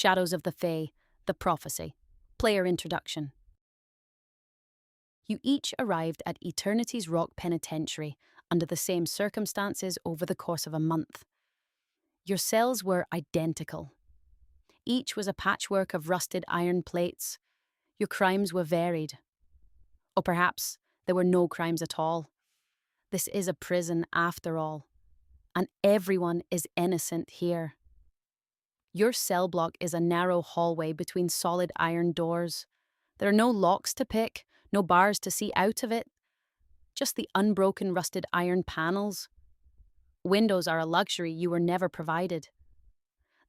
Shadows of the Fae, The Prophecy. Player introduction. You each arrived at Eternity's Rock Penitentiary under the same circumstances over the course of a month. Your cells were identical. Each was a patchwork of rusted iron plates. Your crimes were varied. Or perhaps there were no crimes at all. This is a prison after all, and everyone is innocent here. Your cell block is a narrow hallway between solid iron doors. There are no locks to pick, no bars to see out of it, just the unbroken rusted iron panels. Windows are a luxury you were never provided.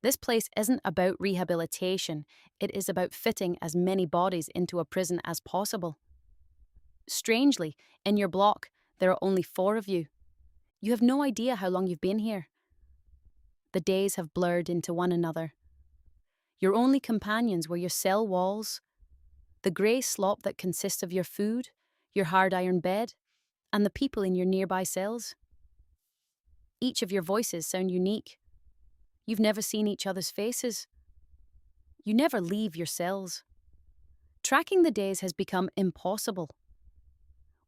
This place isn't about rehabilitation, it is about fitting as many bodies into a prison as possible. Strangely, in your block, there are only 4 of you. You have no idea how long you've been here. The days have blurred into one another. Your only companions were your cell walls, the grey slop that consists of your food, your hard iron bed, and the people in your nearby cells. Each of your voices sound unique. You've never seen each other's faces. You never leave your cells. Tracking the days has become impossible.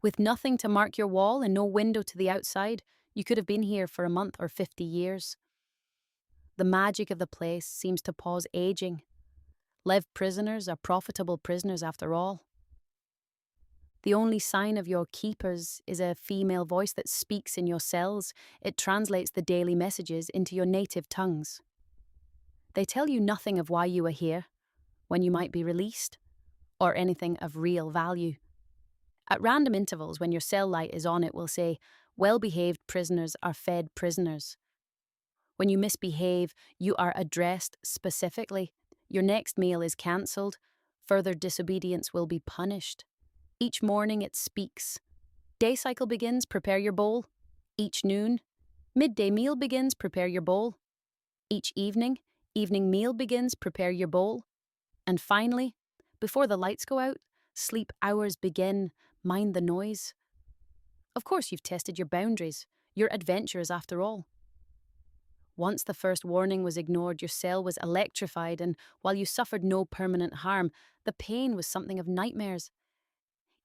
With nothing to mark your wall and no window to the outside, you could have been here for a month or 50 years. The magic of the place seems to pause aging. Live prisoners are profitable prisoners after all. The only sign of your keepers is a female voice that speaks in your cells. It translates the daily messages into your native tongues. They tell you nothing of why you are here, when you might be released, or anything of real value. At random intervals, when your cell light is on, it will say, "Well-behaved prisoners are fed prisoners." When you misbehave, you are addressed specifically. Your next meal is cancelled. Further disobedience will be punished. Each morning it speaks. Day cycle begins, prepare your bowl. Each noon, midday meal begins, prepare your bowl. Each evening, evening meal begins, prepare your bowl. And finally, before the lights go out, sleep hours begin, mind the noise. Of course you've tested your boundaries, your adventures after all. Once the first warning was ignored, your cell was electrified, and while you suffered no permanent harm, the pain was something of nightmares.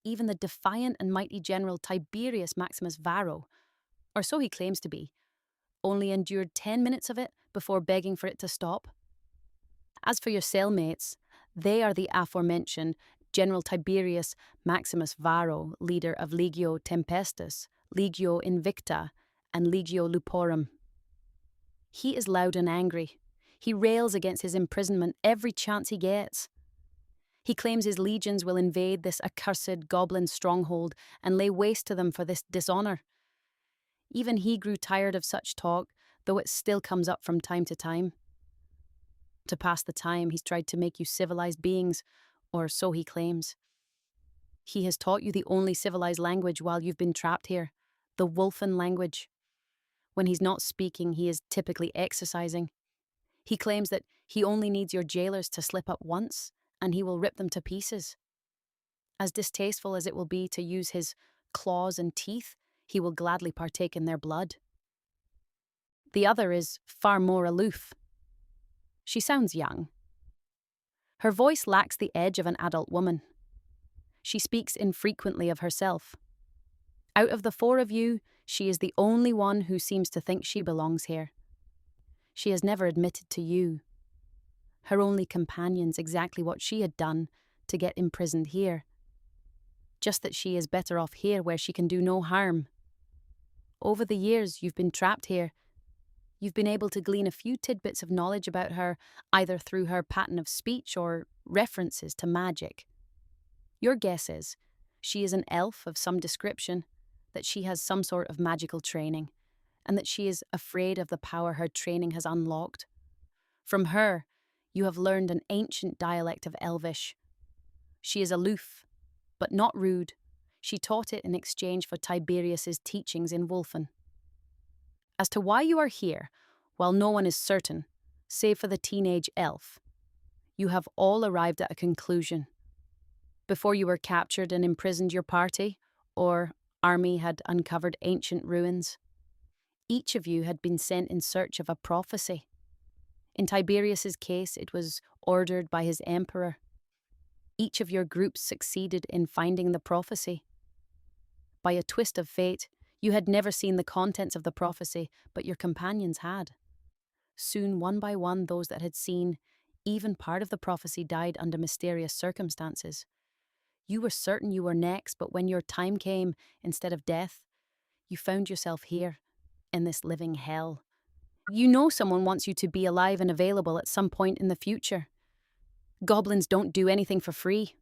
Even the defiant and mighty General Tiberius Maximus Varro, or so he claims to be, only endured 10 minutes of it before begging for it to stop. As for your cellmates, they are the aforementioned General Tiberius Maximus Varro, leader of Legio Tempestus, Legio Invicta, and Legio Luporum. He is loud and angry. He rails against his imprisonment every chance he gets. He claims his legions will invade this accursed goblin stronghold and lay waste to them for this dishonor. Even he grew tired of such talk, though it still comes up from time to time. To pass the time, he's tried to make you civilized beings, or so he claims. He has taught you the only civilized language while you've been trapped here, the Wolfen language. When he's not speaking, he is typically exercising. He claims that he only needs your jailers to slip up once, and he will rip them to pieces. As distasteful as it will be to use his claws and teeth, he will gladly partake in their blood. The other is far more aloof. She sounds young. Her voice lacks the edge of an adult woman. She speaks infrequently of herself. Out of the 4 of you, she is the only one who seems to think she belongs here. She has never admitted to you. Her only companion's exactly what she had done to get imprisoned here. Just that she is better off here where she can do no harm. Over the years you've been trapped here, you've been able to glean a few tidbits of knowledge about her, either through her pattern of speech or references to magic. Your guess is, she is an elf of some description, that she has some sort of magical training, and that she is afraid of the power her training has unlocked. From her, you have learned an ancient dialect of Elvish. She is aloof, but not rude. She taught it in exchange for Tiberius's teachings in Wolfen. As to why you are here, while no one is certain, save for the teenage elf, you have all arrived at a conclusion. Before you were captured and imprisoned, your party, or army, had uncovered ancient ruins. Each of you had been sent in search of a prophecy. In Tiberius's case, it was ordered by his emperor. Each of your groups succeeded in finding the prophecy. By a twist of fate, you had never seen the contents of the prophecy, but your companions had. Soon, one by one, those that had seen even part of the prophecy died under mysterious circumstances. You were certain you were next, but when your time came, instead of death, you found yourself here, in this living hell. You know someone wants you to be alive and available at some point in the future. Goblins don't do anything for free.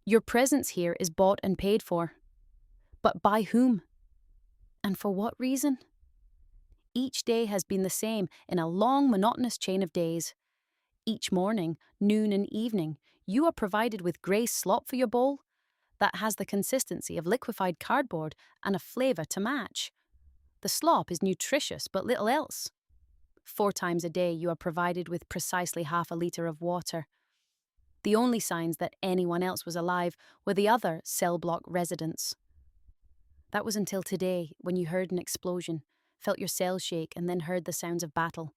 Your presence here is bought and paid for. But by whom? And for what reason? Each day has been the same in a long, monotonous chain of days. Each morning, noon, and evening, you are provided with grey slop for your bowl that has the consistency of liquefied cardboard and a flavour to match. The slop is nutritious, but little else. 4 times a day, you are provided with precisely half a litre of water. The only signs that anyone else was alive were the other cell block residents. That was until today, when you heard an explosion, felt your cells shake, and then heard the sounds of battle.